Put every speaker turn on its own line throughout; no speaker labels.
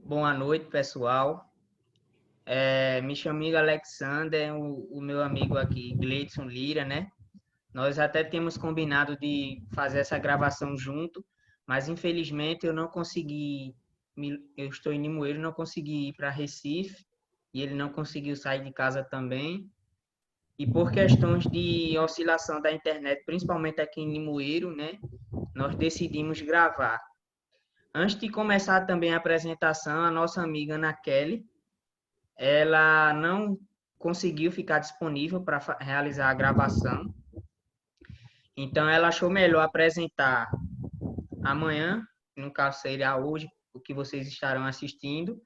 Boa noite, pessoal. Me chamo Igor Alexander, o meu amigo aqui, Gleidson Lira, né? Nós até temos combinado de fazer essa gravação junto, mas infelizmente eu não consegui, eu estou em Limoeiro, não consegui ir para Recife, e ele não conseguiu sair de casa também. E por questões de oscilação da internet, principalmente aqui em Limoeiro, né? Nós decidimos gravar. Antes de começar também a apresentação, a nossa amiga Ana Kelly, ela não conseguiu ficar disponível para realizar a gravação. Então, ela achou melhor apresentar amanhã, no caso seria hoje, o que vocês estarão assistindo,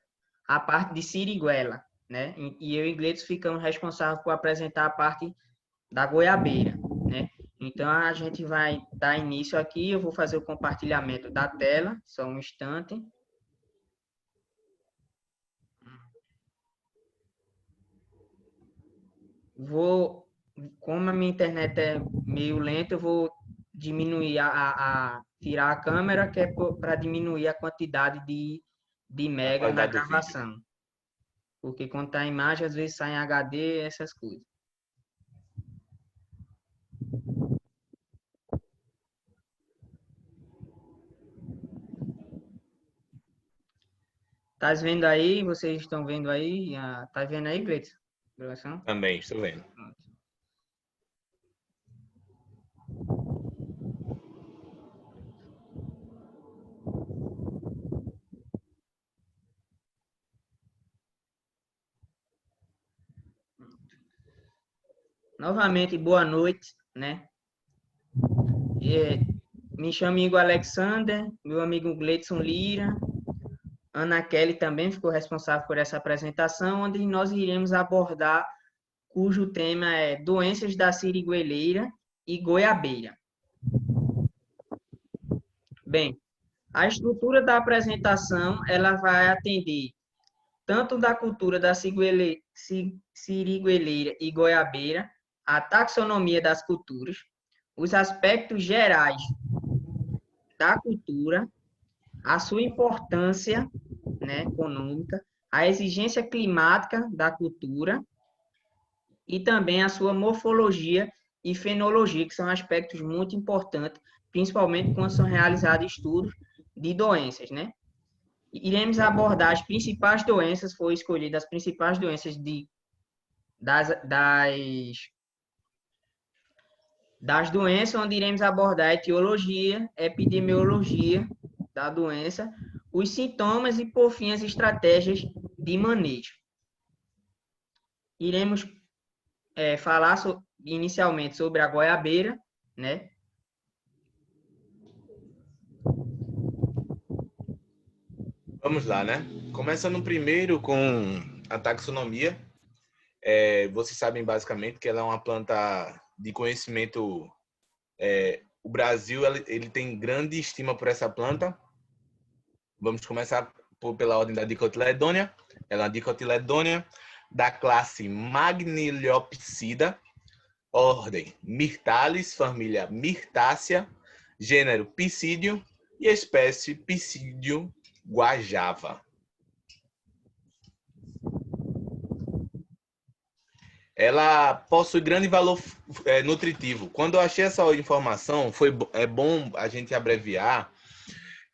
a parte de Siriguela, né? E eu e Gleitson ficamos responsáveis por apresentar a parte da goiabeira, né? Então, a gente vai dar início aqui, eu vou fazer o compartilhamento da tela, só um instante. Como a minha internet é meio lenta, eu vou diminuir tirar a câmera, que é para diminuir a quantidade de
A
mega na
qualidade do vídeo.
gravação. Porque quando tá a imagem, às vezes sai em HD, essas coisas. Tá vendo aí? Vocês estão vendo aí? Tá vendo aí, Gleitson? Gravação?
Também, estou vendo.
Novamente, boa noite, né? Me chamo Igor Alexander, meu amigo Gleidson Lira, Ana Kelly também ficou responsável por essa apresentação, onde nós iremos abordar, cujo tema é doenças da sirigueleira e goiabeira. Bem, a estrutura da apresentação ela vai atender tanto da cultura da sirigueleira e goiabeira, a taxonomia das culturas, os aspectos gerais da cultura, a sua importância, né, econômica, a exigência climática da cultura e também a sua morfologia e fenologia, que são aspectos muito importantes, principalmente quando são realizados estudos de doenças, né? Iremos abordar as principais doenças, foi escolhida as principais doenças das doenças, onde iremos abordar a etiologia, epidemiologia da doença, os sintomas e, por fim, as estratégias de manejo. Iremos falar inicialmente sobre a goiabeira, né?
Vamos lá, né? Começando primeiro com a taxonomia. Vocês sabem basicamente que ela é uma planta de conhecimento. O Brasil ele tem grande estima por essa planta. Vamos começar pela ordem da dicotiledônia. Ela é uma dicotiledônia da classe Magniliopsida, ordem Myrtalis, família Myrtácea, gênero Psidium e espécie Psidium guajava. Ela possui grande valor nutritivo. Quando eu achei essa informação, é bom a gente abreviar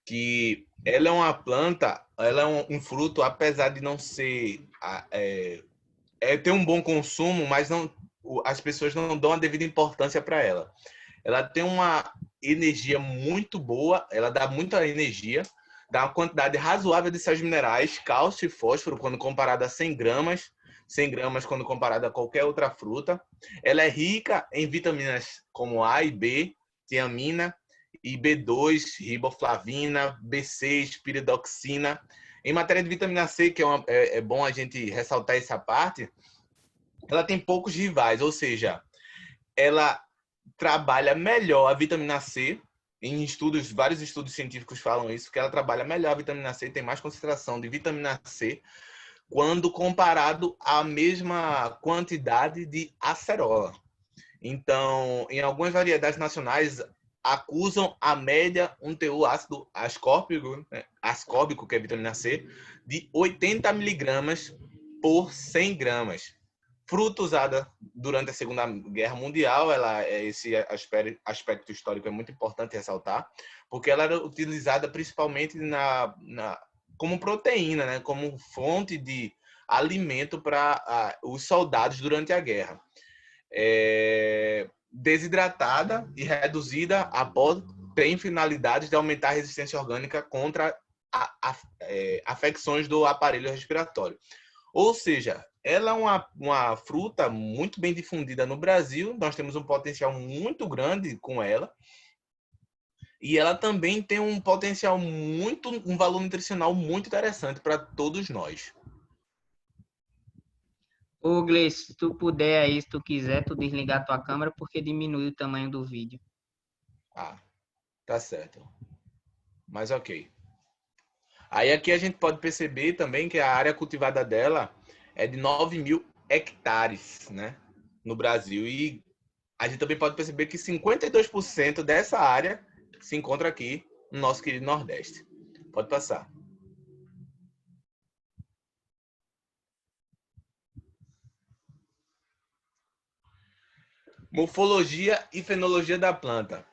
que ela é uma planta, ela é um fruto, apesar de não ser... ter um bom consumo, mas não, as pessoas não dão a devida importância para ela. Ela tem uma energia muito boa, ela dá muita energia, dá uma quantidade razoável de sais minerais, cálcio e fósforo, quando comparada a 100 gramas quando comparada a qualquer outra fruta. Ela é rica em vitaminas como A e B, tiamina e B2, riboflavina, B6, piridoxina. Em matéria de vitamina C, que é bom a gente ressaltar essa parte, ela tem poucos rivais, ou seja, ela trabalha melhor a vitamina C. Em estudos, vários estudos científicos falam isso, que ela trabalha melhor a vitamina C, tem mais concentração de vitamina C quando comparado à mesma quantidade de acerola. Então, em algumas variedades nacionais, acusam a média um teor ácido ascórbico, né? Ascórbico, que é vitamina C, de 80 miligramas por 100 gramas. Fruta usada durante a Segunda Guerra Mundial, esse aspecto histórico é muito importante ressaltar, porque ela era utilizada principalmente como proteína, né? Como fonte de alimento para os soldados durante a guerra. Desidratada e reduzida após tem finalidades de aumentar a resistência orgânica contra afecções do aparelho respiratório. Ou seja, ela é uma fruta muito bem difundida no Brasil, nós temos um potencial muito grande com ela, e ela também tem um potencial um valor nutricional muito interessante para todos nós.
Ô, Gleice, se tu puder aí, se tu quiser, tu desligar tua câmera, porque diminui o tamanho do vídeo.
Ah, tá certo. Mas ok. Aí aqui a gente pode perceber também que a área cultivada dela é de 9.000 hectares, né, no Brasil. E a gente também pode perceber que 52% dessa área se encontra aqui no nosso querido Nordeste. Pode passar. Morfologia e fenologia da planta.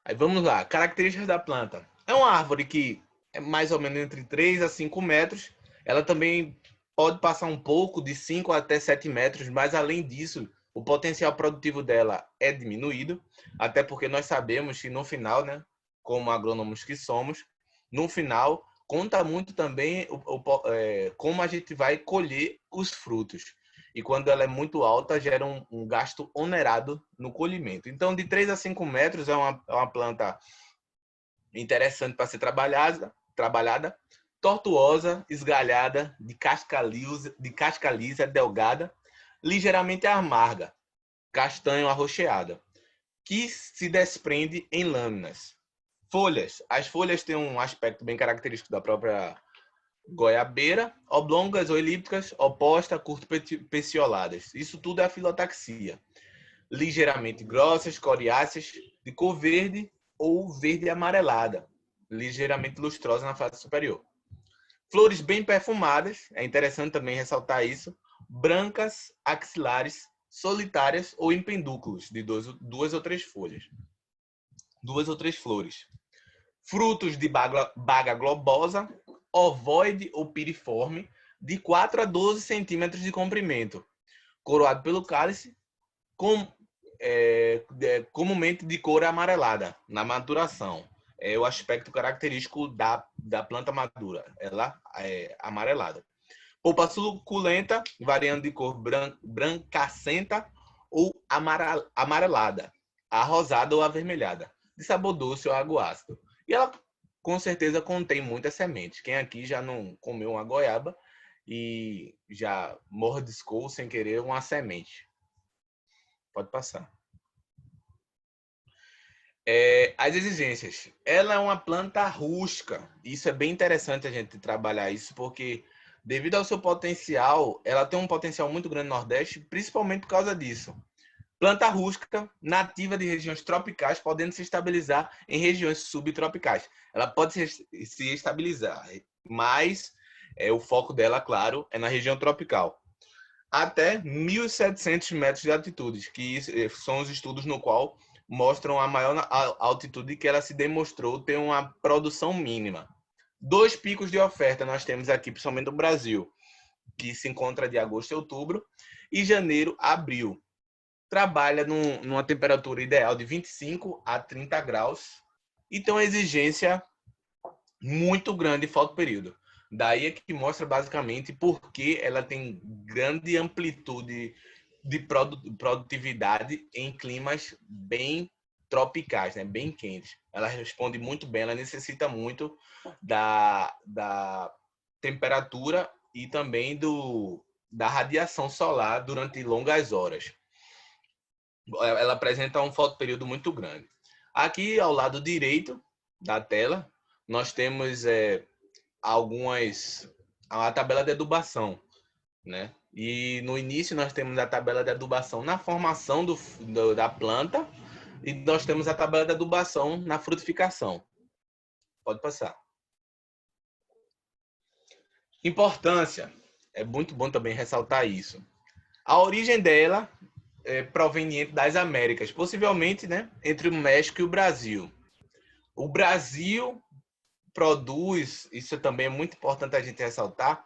Aí vamos lá. Características da planta. É uma árvore que é mais ou menos entre 3 a 5 metros. Ela também pode passar um pouco de 5 até 7 metros, mas além disso, o potencial produtivo dela é diminuído, até porque nós sabemos que no final, né, como agrônomos que somos, no final conta muito também como a gente vai colher os frutos. E quando ela é muito alta, gera um gasto onerado no colhimento. Então, de 3 a 5 metros é uma planta interessante para ser trabalhada, tortuosa, esgalhada, de casca lisa, delgada, ligeiramente amarga, castanho arroxeada, que se desprende em lâminas. Folhas. As folhas têm um aspecto bem característico da própria goiabeira, oblongas ou elípticas, opostas, curto-pecioladas. Isso tudo é a filotaxia. Ligeiramente grossas, coriáceas, de cor verde ou verde amarelada, ligeiramente lustrosa na face superior. Flores bem perfumadas, é interessante também ressaltar isso, brancas, axilares, solitárias ou em pedúnculos, de duas ou três folhas. Duas ou três flores. Frutos de baga globosa, ovoide ou piriforme, de 4 a 12 centímetros de comprimento, coroado pelo cálice, comumente de cor amarelada na maturação. É o aspecto característico da planta madura, ela é amarelada. Polpa suculenta, variando de cor brancacenta ou amarelada, arrosada ou avermelhada, de sabor doce ou ácido. E ela com certeza contém muitas sementes. Quem aqui já não comeu uma goiaba e já mordiscou sem querer uma semente? Pode passar. As exigências. Ela é uma planta rústica. Isso é bem interessante a gente trabalhar isso, porque devido ao seu potencial, ela tem um potencial muito grande no Nordeste, principalmente por causa disso. Planta rústica, nativa de regiões tropicais, podendo se estabilizar em regiões subtropicais. Ela pode se estabilizar, mas o foco dela, claro, é na região tropical. Até 1.700 metros de altitude, que são os estudos no qual mostram a maior altitude que ela se demonstrou ter uma produção mínima. 2 picos de oferta nós temos aqui, principalmente no Brasil, que se encontra de agosto a outubro, e janeiro a abril. Trabalha numa temperatura ideal de 25 a 30 graus e tem uma exigência muito grande de fotoperíodo. Daí é que mostra basicamente por que ela tem grande amplitude de produtividade em climas bem tropicais, né? Bem quentes. Ela responde muito bem, ela necessita muito da temperatura e também da radiação solar durante longas horas. Ela apresenta um fotoperíodo muito grande. Aqui, ao lado direito da tela, nós temos a tabela de adubação, né? E no início nós temos a tabela de adubação na formação da planta, E nós temos a tabela de adubação na frutificação. Pode passar. Importância. É muito bom também ressaltar isso. A origem dela é proveniente das Américas, possivelmente, né, entre o México e o Brasil. O Brasil produz, isso também é muito importante a gente ressaltar,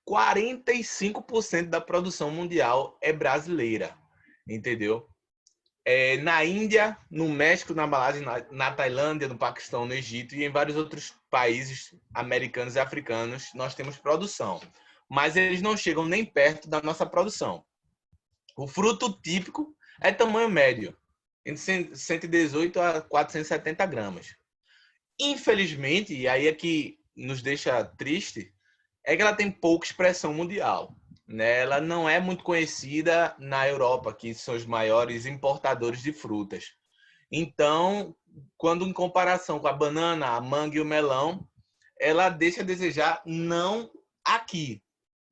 45% da produção mundial é brasileira, entendeu? Na Índia, no México, na Malásia, na Tailândia, no Paquistão, no Egito e em vários outros países americanos e africanos, nós temos produção. Mas eles não chegam nem perto da nossa produção. O fruto típico é tamanho médio, entre 118 a 470 gramas. Infelizmente, e aí é que nos deixa triste, é que ela tem pouca expressão mundial. Né? Ela não é muito conhecida na Europa, que são os maiores importadores de frutas. Então, quando em comparação com a banana, a manga e o melão, ela deixa a desejar não aqui,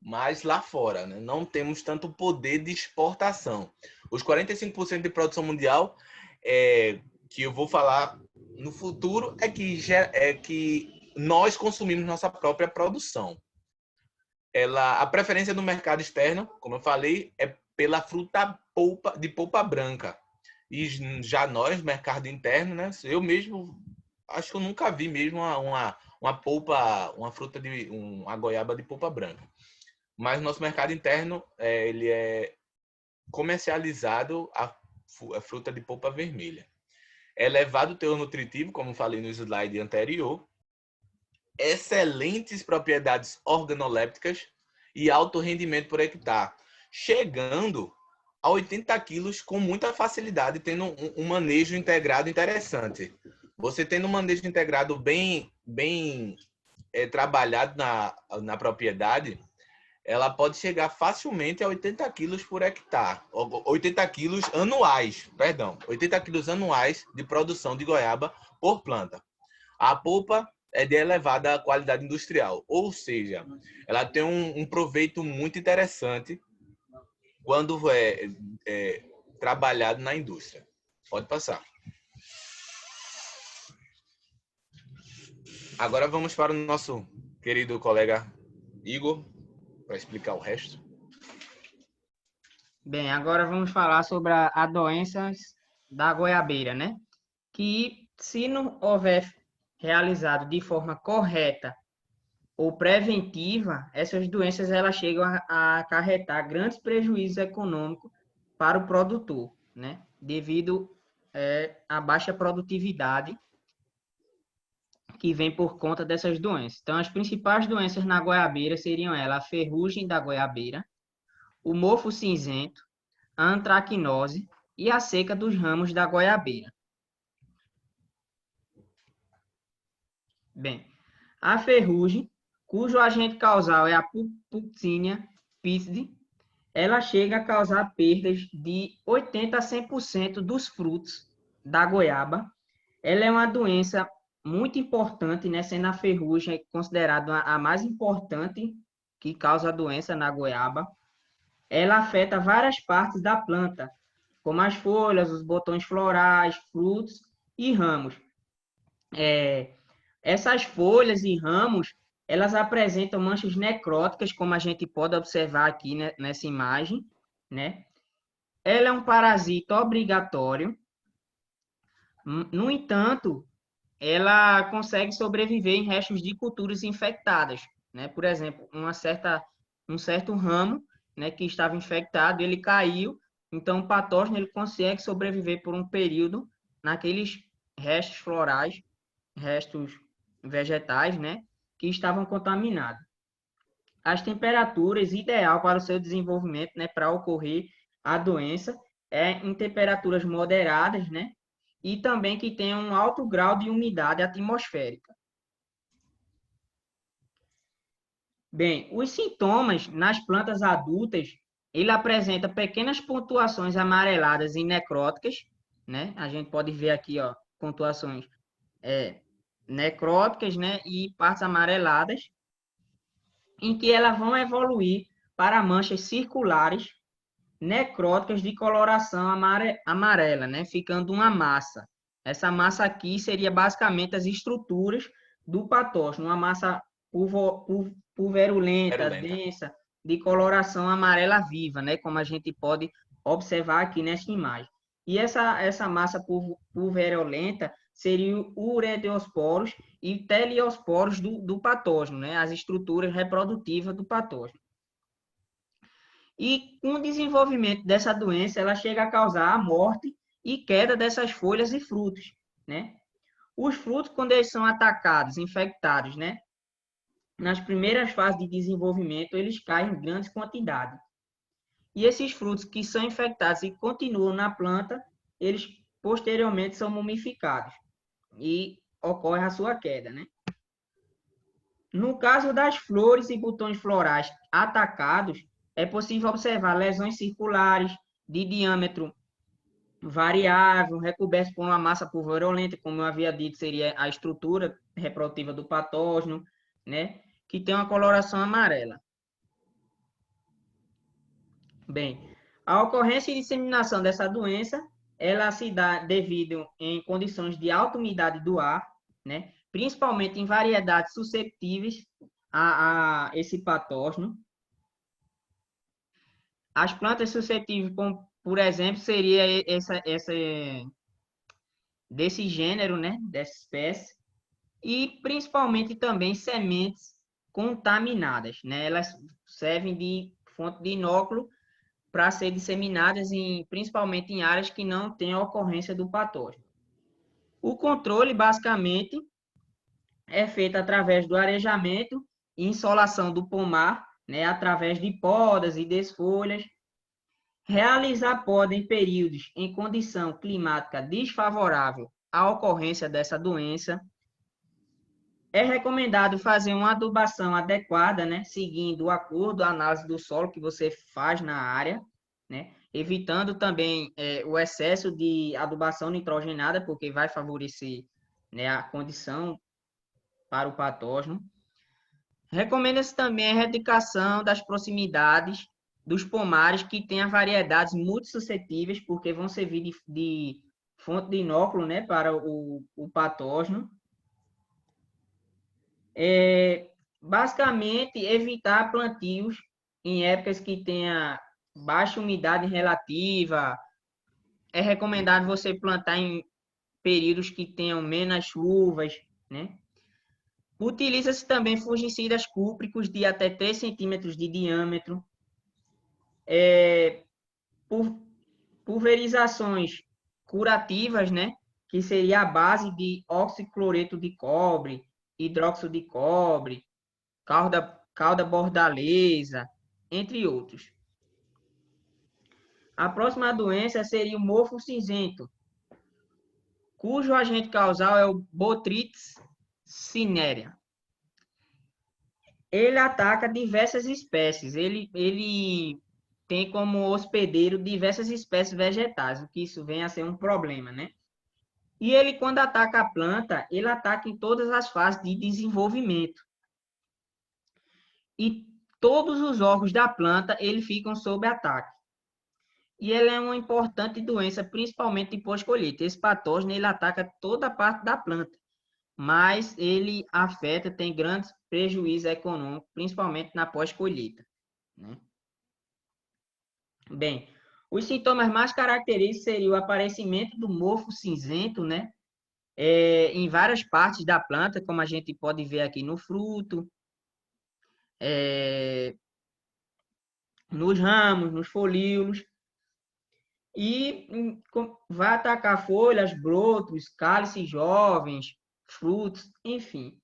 mas lá fora. Né? Não temos tanto poder de exportação. Os 45% de produção mundial, que eu vou falar no futuro, é que nós consumimos nossa própria produção. A preferência do mercado externo, como eu falei, é pela fruta de polpa branca. E já nós, mercado interno, né? Eu mesmo acho que eu nunca vi mesmo uma polpa, uma goiaba de polpa branca. Mas nosso mercado interno, ele é comercializado a fruta de polpa vermelha. É elevado o teor nutritivo, como falei no slide anterior, excelentes propriedades organolépticas e alto rendimento por hectare, chegando a 80 quilos com muita facilidade, tendo um manejo integrado interessante. Você tendo um manejo integrado bem trabalhado na propriedade, ela pode chegar facilmente a 80 quilos por hectare, 80 quilos anuais, 80 quilos anuais de produção de goiaba por planta. A polpa é de elevada qualidade industrial, ou seja, ela tem um proveito muito interessante quando é trabalhado na indústria. Pode passar. Agora vamos para o nosso querido colega Igor, para explicar o resto.
Bem, agora vamos falar sobre a doenças da goiabeira, né? Que se não houver realizado de forma correta ou preventiva, essas doenças elas chegam a acarretar grandes prejuízos econômicos para o produtor, né? Devido à baixa produtividade que vem por conta dessas doenças. Então, as principais doenças na goiabeira seriam a ferrugem da goiabeira, o mofo cinzento, a antracnose e a seca dos ramos da goiabeira. Bem, a ferrugem, cujo agente causal é a Puccinia piscidae, ela chega a causar perdas de 80% a 100% dos frutos da goiaba. Ela é uma doença muito importante, né, sendo a ferrugem considerada a mais importante que causa a doença na goiaba. Ela afeta várias partes da planta, como as folhas, os botões florais, frutos e ramos. Essas folhas e ramos, elas apresentam manchas necróticas, como a gente pode observar aqui, né, nessa imagem, né? Ela é um parasita obrigatório. No entanto, ela consegue sobreviver em restos de culturas infectadas, né? Por exemplo, um certo ramo, né, que estava infectado, ele caiu, então o patógeno ele consegue sobreviver por um período naqueles restos florais, restos vegetais, né, que estavam contaminados. As temperaturas ideal para o seu desenvolvimento, né, para ocorrer a doença, é em temperaturas moderadas, né, e também que tenha um alto grau de umidade atmosférica. Bem, os sintomas nas plantas adultas, ele apresenta pequenas pontuações amareladas e necróticas, né? A gente pode ver aqui, ó, pontuações necróticas, né, e partes amareladas, em que elas vão evoluir para manchas circulares necróticas de coloração amarela, né? Ficando uma massa. Essa massa aqui seria basicamente as estruturas do patógeno, uma massa pulverulenta,
Virulenta.
densa, de coloração amarela viva, né? Como a gente pode observar aqui nessa imagem. E essa massa pulverulenta seria o ureteosporos e teleosporos do patógeno, né? As estruturas reprodutivas do patógeno. E com o desenvolvimento dessa doença, ela chega a causar a morte e queda dessas folhas e frutos, né? Os frutos, quando eles são atacados, infectados, né? Nas primeiras fases de desenvolvimento, eles caem em grandes quantidades. E esses frutos que são infectados e continuam na planta, eles posteriormente são mumificados e ocorre a sua queda, né? No caso das flores e botões florais atacados, é possível observar lesões circulares de diâmetro variável, recobertos por uma massa pulverulenta, como eu havia dito, seria a estrutura reprodutiva do patógeno, né? Que tem uma coloração amarela. Bem, a ocorrência e disseminação dessa doença, ela se dá devido em condições de alta umidade do ar, né? Principalmente em variedades susceptíveis a esse patógeno. As plantas suscetíveis, como, por exemplo, seria desse gênero, né? Dessa espécie. E principalmente também sementes contaminadas, né? Elas servem de fonte de inóculo para ser disseminadas principalmente em áreas que não têm a ocorrência do patógeno. O controle, basicamente, é feito através do arejamento e insolação do pomar, né, através de podas e desfolhas. Realizar poda em períodos em condição climática desfavorável à ocorrência dessa doença. É recomendado fazer uma adubação adequada, né, seguindo o acordo, a análise do solo que você faz na área, né, evitando também o excesso de adubação nitrogenada, porque vai favorecer, né, a condição para o patógeno. Recomenda-se também a erradicação das proximidades dos pomares que tenham variedades muito suscetíveis, porque vão servir de fonte de inóculo, né, para o patógeno. Basicamente, evitar plantios em épocas que tenha baixa umidade relativa. É recomendado você plantar em períodos que tenham menos chuvas, né? Utiliza-se também fungicidas cúpricos de até 3 centímetros de diâmetro. Pulverizações curativas, né? Que seria a base de oxicloreto de cobre, hidróxido de cobre, cauda bordaleza, entre outros. A próxima doença seria o mofo cinzento, cujo agente causal é o Botrytis cinerea. Ele ataca diversas espécies. Ele tem como hospedeiro diversas espécies vegetais, o que isso vem a ser um problema, né? E ele, quando ataca a planta, ele ataca em todas as fases de desenvolvimento. E todos os órgãos da planta, ele ficam sob ataque. E ele é uma importante doença, principalmente depois colheita. Esse patógeno, ele ataca toda a parte da planta, mas ele afeta, tem grandes prejuízos econômicos, principalmente na pós-colheita, né? Bem, os sintomas mais característicos seriam o aparecimento do mofo cinzento, né? Em várias partes da planta, como a gente pode ver aqui no fruto, nos ramos, nos folíolos, e vai atacar folhas, brotos, cálices jovens, frutos, enfim.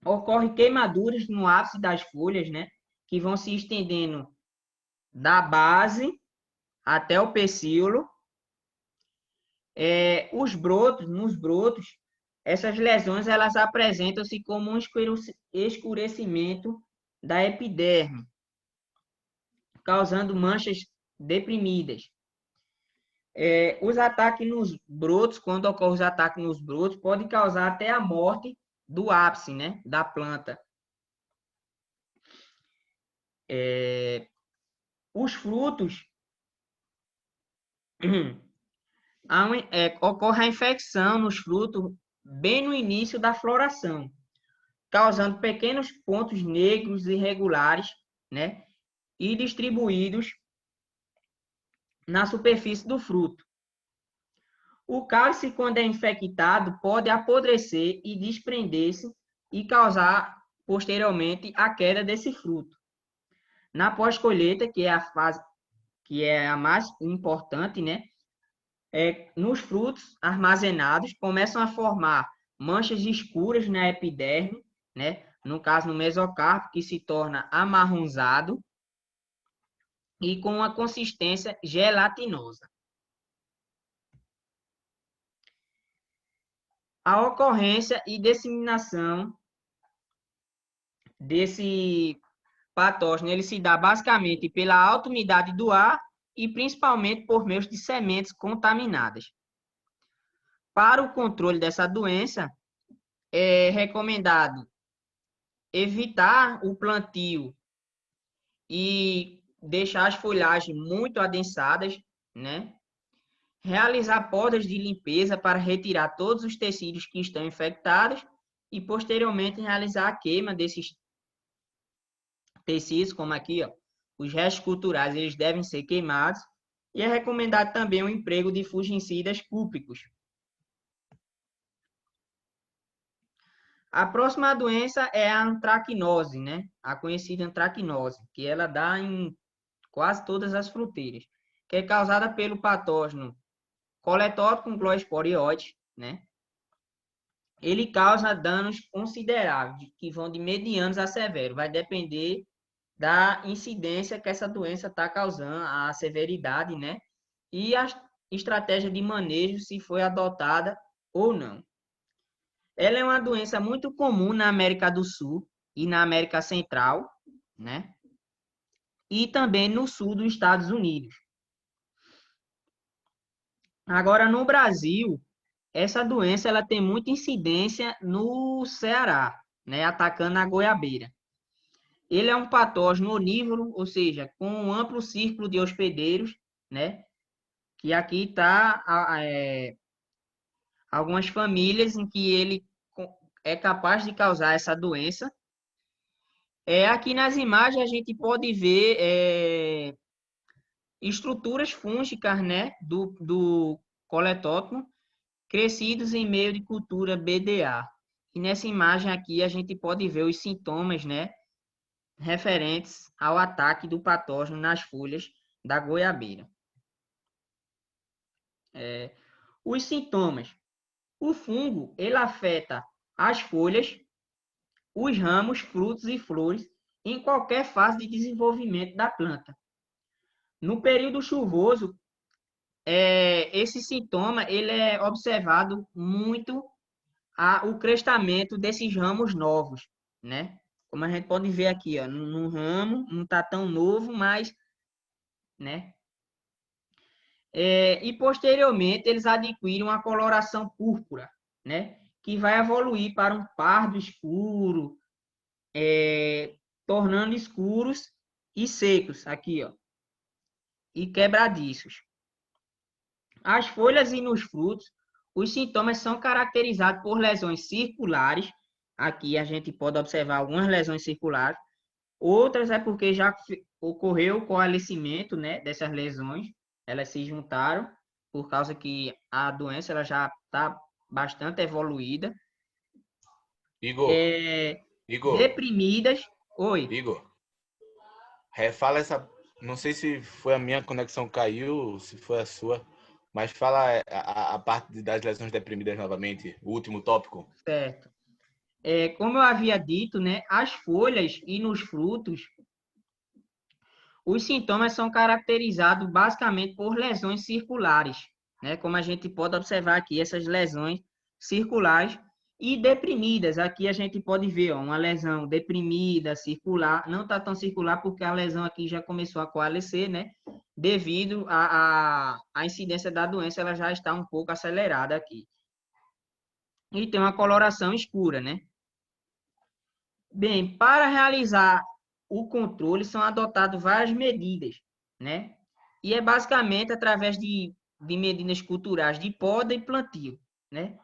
Ocorre queimaduras no ápice das folhas, né? Que vão se estendendo da base até o pecíolo. Nos brotos, essas lesões elas apresentam-se como um escurecimento da epiderme, causando manchas deprimidas. Os ataques nos brotos, quando ocorrem os ataques nos brotos, podem causar até a morte do ápice, né, da planta. os frutos, ocorre a infecção nos frutos bem no início da floração, causando pequenos pontos negros irregulares, né, e distribuídos na superfície do fruto. O cálice, quando é infectado, pode apodrecer e desprender-se e causar posteriormente a queda desse fruto. Na pós-colheita, que é a fase que é a mais importante, né, nos frutos armazenados começam a formar manchas escuras na epiderme, né, no caso no mesocarpo, que se torna amarronzado e com uma consistência gelatinosa. A ocorrência e disseminação desse patógeno, ele se dá basicamente pela alta umidade do ar e principalmente por meio de sementes contaminadas. Para o controle dessa doença, é recomendado evitar o plantio e deixar as folhagens muito adensadas, né? Realizar podas de limpeza para retirar todos os tecidos que estão infectados e, posteriormente, realizar a queima desses tecidos, como aqui, ó, os restos culturais, eles devem ser queimados. E é recomendado também o emprego de fungicidas cúpricos. A próxima doença é a antracnose, né? A conhecida antracnose, que ela dá em quase todas as fruteiras, que é causada pelo patógeno Coletóptero gloesporioides, né? Ele causa danos consideráveis, que vão de medianos a severos. Vai depender da incidência que essa doença está causando, a severidade, né? E a estratégia de manejo, se foi adotada ou não. Ela é uma doença muito comum na América do Sul e na América Central, né? E também no sul dos Estados Unidos. Agora, no Brasil, essa doença ela tem muita incidência no Ceará, né? Atacando a goiabeira. Ele é um patógeno onívoro, ou seja, com um amplo círculo de hospedeiros, né? Que aqui está algumas famílias em que ele é capaz de causar essa doença. Aqui nas imagens a gente pode ver estruturas fúngicas, né, do coletótomo crescidos em meio de cultura BDA. E nessa imagem aqui a gente pode ver os sintomas, né, referentes ao ataque do patógeno nas folhas da goiabeira. Os sintomas. O fungo, ele afeta as folhas, os ramos, frutos e flores em qualquer fase de desenvolvimento da planta. No período chuvoso, esse sintoma ele é observado muito o crescimento desses ramos novos, né? Como a gente pode ver aqui, ó, no ramo não está tão novo, mas, né? E posteriormente eles adquirem uma coloração púrpura, né? Que vai evoluir para um pardo escuro, tornando escuros e secos aqui, ó, e quebradiços. As folhas e nos frutos, os sintomas são caracterizados por lesões circulares. Aqui a gente pode observar algumas lesões circulares. Outras é porque já ocorreu o coalescimento, né, dessas lesões. Elas se juntaram por causa que a doença ela já está bastante evoluída.
Igor,
Deprimidas. Oi.
Igor, refala essa. Não sei se foi a minha conexão caiu, se foi a sua, mas fala a parte das lesões deprimidas novamente, o último tópico.
Certo. Como eu havia dito, né, as folhas e nos frutos, os sintomas são caracterizados basicamente por lesões circulares, né, como a gente pode observar aqui, essas lesões circulares e deprimidas. Aqui a gente pode ver ó, uma lesão deprimida, circular, não está tão circular porque a lesão aqui já começou a coalescer, né, devido à incidência da doença, ela já está um pouco acelerada aqui. E tem uma coloração escura, né? Bem, para realizar o controle são adotadas várias medidas, né? E é basicamente através de medidas culturais de poda e plantio, né?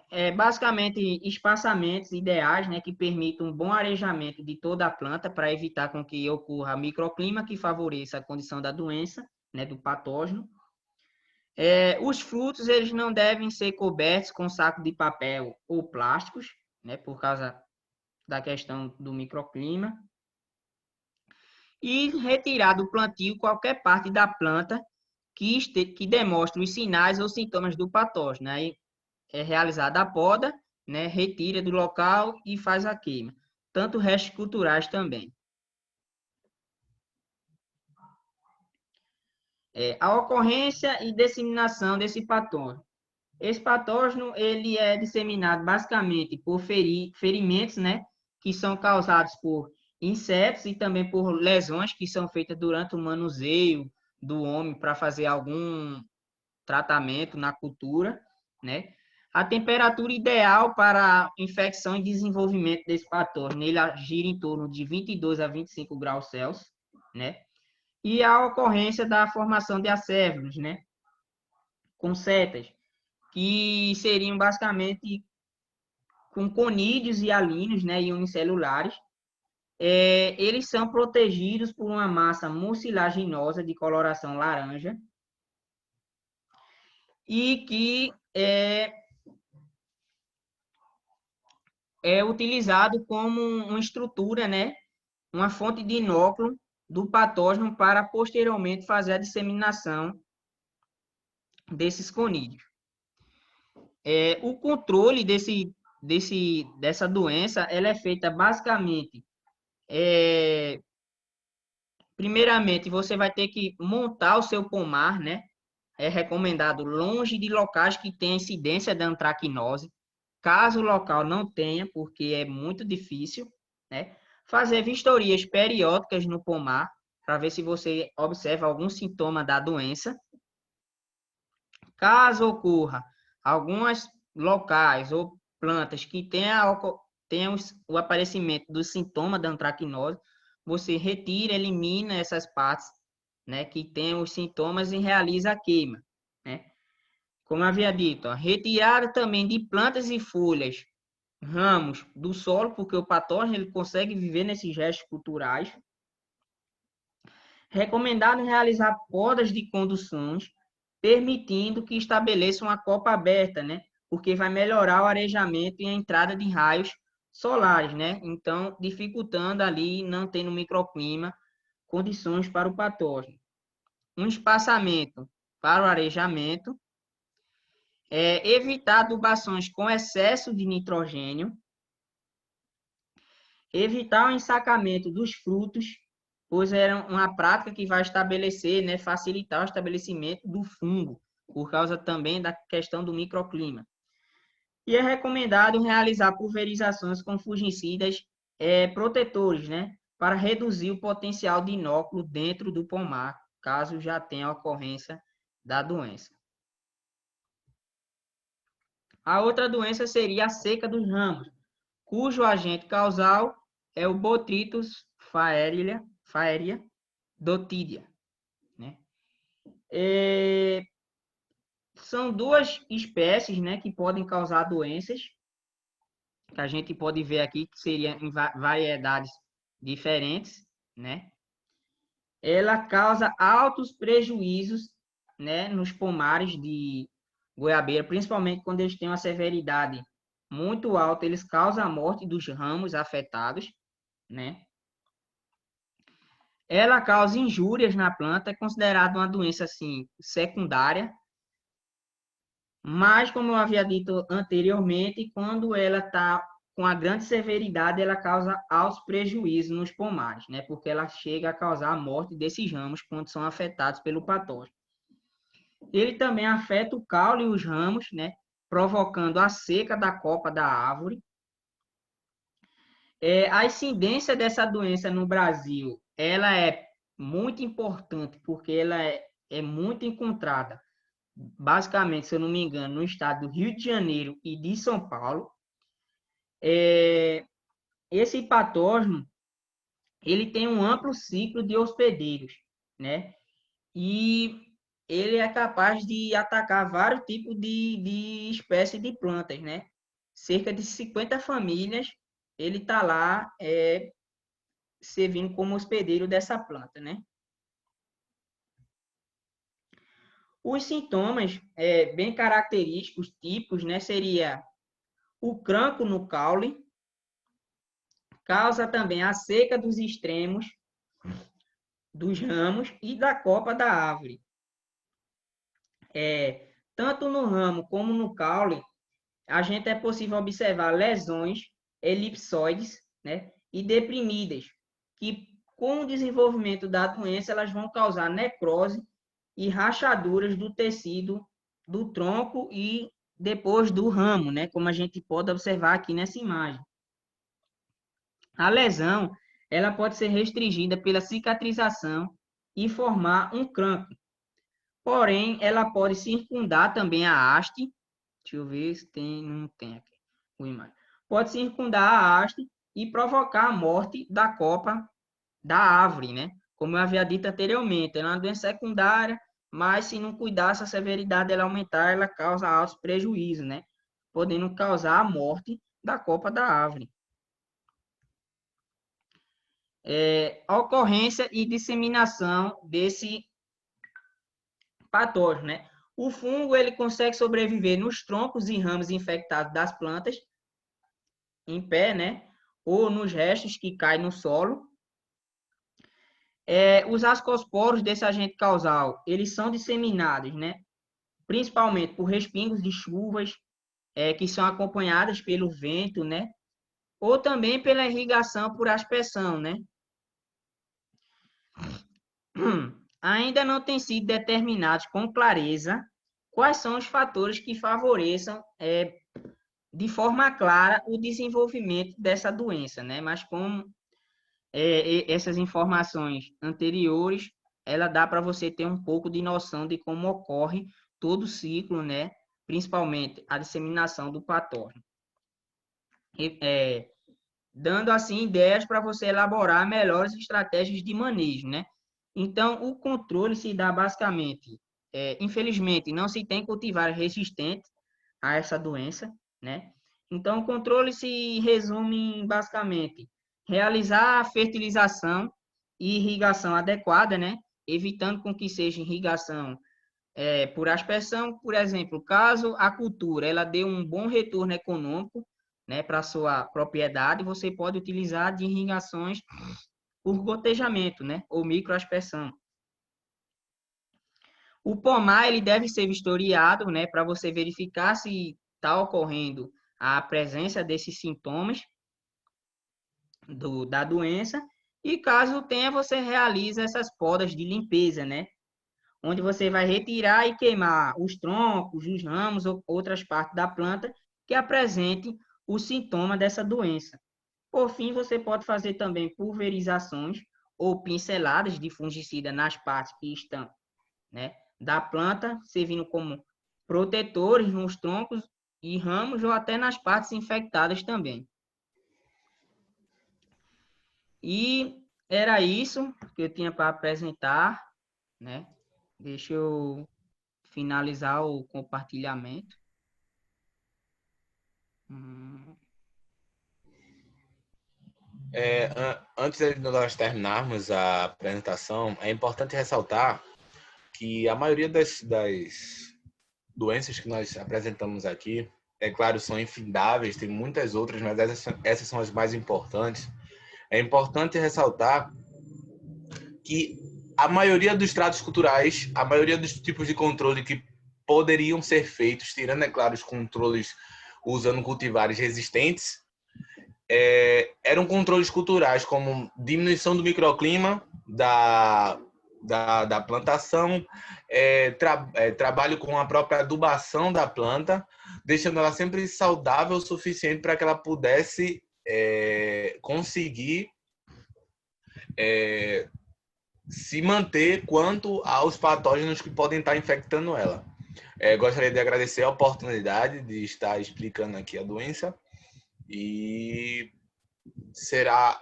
É basicamente espaçamentos ideais, né, que permitam um bom arejamento de toda a planta para evitar com que ocorra microclima que favoreça a condição da doença, né, do patógeno. Os frutos eles não devem ser cobertos com saco de papel ou plásticos, né, por causa da questão do microclima. E retirar do plantio qualquer parte da planta que demonstre os sinais ou sintomas do patógeno. Aí é realizada a poda, né, retira do local e faz a queima. Tanto restos culturais também. A ocorrência e disseminação desse patógeno. Esse patógeno ele é disseminado basicamente por ferimentos, né, que são causados por insetos e também por lesões que são feitas durante o manuseio do homem para fazer algum tratamento na cultura, né? A temperatura ideal para infecção e desenvolvimento desse patógeno, ele gira em torno de 22 a 25 graus Celsius, né? E a ocorrência da formação de acéfalos, né? Com setas, que seriam basicamente com conídeos e alíneos, né? E unicelulares. Eles são protegidos por uma massa mucilaginosa de coloração laranja e que é utilizado como uma estrutura, né? Uma fonte de inóculo do patógeno para posteriormente fazer a disseminação desses conídeos. O controle dessa doença ela é feita basicamente, primeiramente, você vai ter que montar o seu pomar, né? É recomendado longe de locais que tenham incidência da antracnose. Caso o local não tenha, porque é muito difícil, né? Fazer vistorias periódicas no pomar para ver se você observa algum sintoma da doença. Caso ocorra alguns locais ou plantas que tenham o aparecimento do sintoma da antracnose, você retira, elimina essas partes, né, que têm os sintomas e realiza a queima, né? Como havia dito, retirada também de plantas e folhas, ramos do solo, porque o patógeno ele consegue viver nesses restos culturais. Recomendado realizar podas de conduções, permitindo que estabeleça uma copa aberta, né? Porque vai melhorar o arejamento e a entrada de raios solares, né? Então, dificultando ali, não tendo microclima, condições para o patógeno. Um espaçamento para o arejamento, evitar adubações com excesso de nitrogênio, evitar o ensacamento dos frutos, pois é uma prática que vai estabelecer, né, facilitar o estabelecimento do fungo, por causa também da questão do microclima. E é recomendado realizar pulverizações com fungicidas protetores, né, para reduzir o potencial de inóculo dentro do pomar, caso já tenha ocorrência da doença. A outra doença seria a seca dos ramos, cujo agente causal é o Botrytis faeria dotidia, né? São duas espécies, né, que podem causar doenças, que a gente pode ver aqui, que seriam em variedades diferentes, né? Ela causa altos prejuízos, né, nos pomares de goiabeira, principalmente quando eles têm uma severidade muito alta, eles causam a morte dos ramos afetados, né? Ela causa injúrias na planta, é considerada uma doença assim secundária, mas como eu havia dito anteriormente, quando ela está com a grande severidade, ela causa altos prejuízos nos pomares, né? Porque ela chega a causar a morte desses ramos quando são afetados pelo patógeno. Ele também afeta o caule e os ramos, né? Provocando a seca da copa da árvore. A incidência dessa doença no Brasil, ela é muito importante, porque ela é muito encontrada, basicamente, se eu não me engano, no estado do Rio de Janeiro e de São Paulo. Esse patógeno, ele tem um amplo ciclo de hospedeiros, né? E ele é capaz de atacar vários tipos de espécies de plantas, né? Cerca de 50 famílias, ele está lá servindo como hospedeiro dessa planta, né? Os sintomas bem característicos, típicos, né? Seria o cranco no caule, causa também a seca dos extremos dos ramos e da copa da árvore. Tanto no ramo como no caule, a gente é possível observar lesões elipsoides, né, e deprimidas, que com o desenvolvimento da doença, elas vão causar necrose e rachaduras do tecido do tronco e depois do ramo, né, como a gente pode observar aqui nessa imagem. A lesão, ela pode ser restringida pela cicatrização e formar um cranco. Porém, ela pode circundar também a haste. Deixa eu ver se tem, não tem aqui o imagem. Pode circundar a haste e provocar a morte da copa da árvore, né? Como eu havia dito anteriormente, ela é uma doença secundária, mas se não cuidar, se a severidade dela aumentar, ela causa altos prejuízos, né? Podendo causar a morte da copa da árvore. A ocorrência e disseminação desse patógeno, né? O fungo ele consegue sobreviver nos troncos e ramos infectados das plantas, em pé, né? Ou nos restos que caem no solo. Os ascosporos desse agente causal, eles são disseminados, né? Principalmente por respingos de chuvas, que são acompanhadas pelo vento, né? Ou também pela irrigação por aspersão, né? Ainda não tem sido determinados com clareza quais são os fatores que favoreçam de forma clara o desenvolvimento dessa doença, né? Mas como essas informações anteriores, ela dá para você ter um pouco de noção de como ocorre todo o ciclo, né? Principalmente a disseminação do patógeno. Dando assim ideias para você elaborar melhores estratégias de manejo, né? Então, o controle se dá basicamente, infelizmente, não se tem cultivares resistentes a essa doença, né? Então, o controle se resume em, basicamente, realizar a fertilização e irrigação adequada, né? Evitando com que seja irrigação por aspersão, por exemplo, caso a cultura ela dê um bom retorno econômico, né, para sua propriedade, você pode utilizar de irrigações por gotejamento, né, ou microaspersão. O pomar ele deve ser vistoriado, né, para você verificar se está ocorrendo a presença desses sintomas da doença e caso tenha, você realiza essas podas de limpeza, né, onde você vai retirar e queimar os troncos, os ramos ou outras partes da planta que apresentem o sintoma dessa doença. Por fim, você pode fazer também pulverizações ou pinceladas de fungicida nas partes que estão, né, da planta, servindo como protetores nos troncos e ramos ou até nas partes infectadas também. E era isso que eu tinha para apresentar, né? Deixa eu finalizar o compartilhamento.
Antes de nós terminarmos a apresentação, é importante ressaltar que a maioria das doenças que nós apresentamos aqui, é claro, são infindáveis, tem muitas outras, mas essas são as mais importantes. É importante ressaltar que a maioria dos tratos culturais, a maioria dos tipos de controle que poderiam ser feitos, tirando, é claro, os controles usando cultivares resistentes, eram controles culturais como diminuição do microclima da plantação, trabalho com a própria adubação da planta, deixando ela sempre saudável o suficiente para que ela pudesse conseguir se manter quanto aos patógenos que podem estar infectando ela. Gostaria de agradecer a oportunidade de estar explicando aqui a doença e será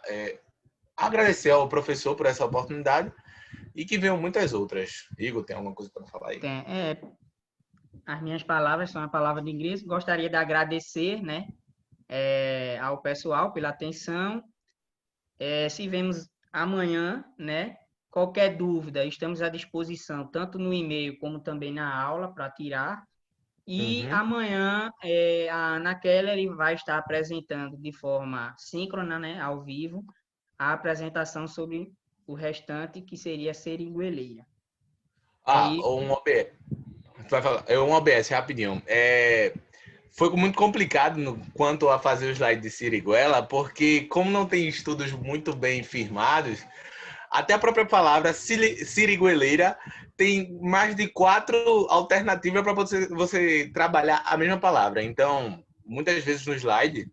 agradecer ao professor por essa oportunidade e que venham muitas outras. Igor, tem alguma coisa para falar aí?
As minhas palavras são a palavra de inglês. Gostaria de agradecer, né, ao pessoal pela atenção. Se vemos amanhã, né? Qualquer dúvida, estamos à disposição, tanto no e-mail como também na aula, para tirar. E
Uhum.
amanhã a Ana Keller vai estar apresentando de forma síncrona, né, ao vivo, a apresentação sobre o restante, que seria seringueleira. Isso.
Um OBS. Tu vai falar, um OBS, rapidinho. Foi muito complicado quanto a fazer o slide de Siriguela, porque como não tem estudos muito bem firmados, até a própria palavra sirigueleira tem mais de 4 alternativas para você trabalhar a mesma palavra. Então, muitas vezes no slide,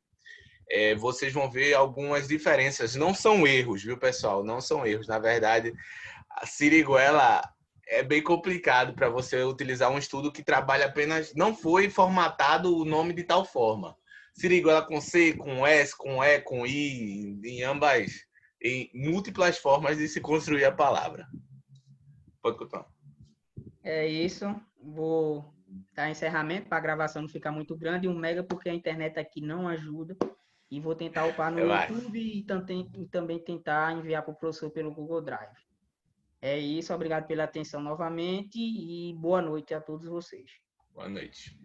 vocês vão ver algumas diferenças. Não são erros, viu, pessoal? Não são erros. Na verdade, a siriguela é bem complicado para você utilizar um estudo que trabalha apenas... Não foi formatado o nome de tal forma. Siriguela com C, com S, com E, com I, em ambas... Em múltiplas formas de se construir a palavra. Pode continuar.
É isso. Vou dar encerramento para a gravação não ficar muito grande. 1 mega, porque a internet aqui não ajuda. E vou tentar upar no YouTube e também tentar enviar para o professor pelo Google Drive. É isso. Obrigado pela atenção novamente e boa noite a todos vocês.
Boa noite.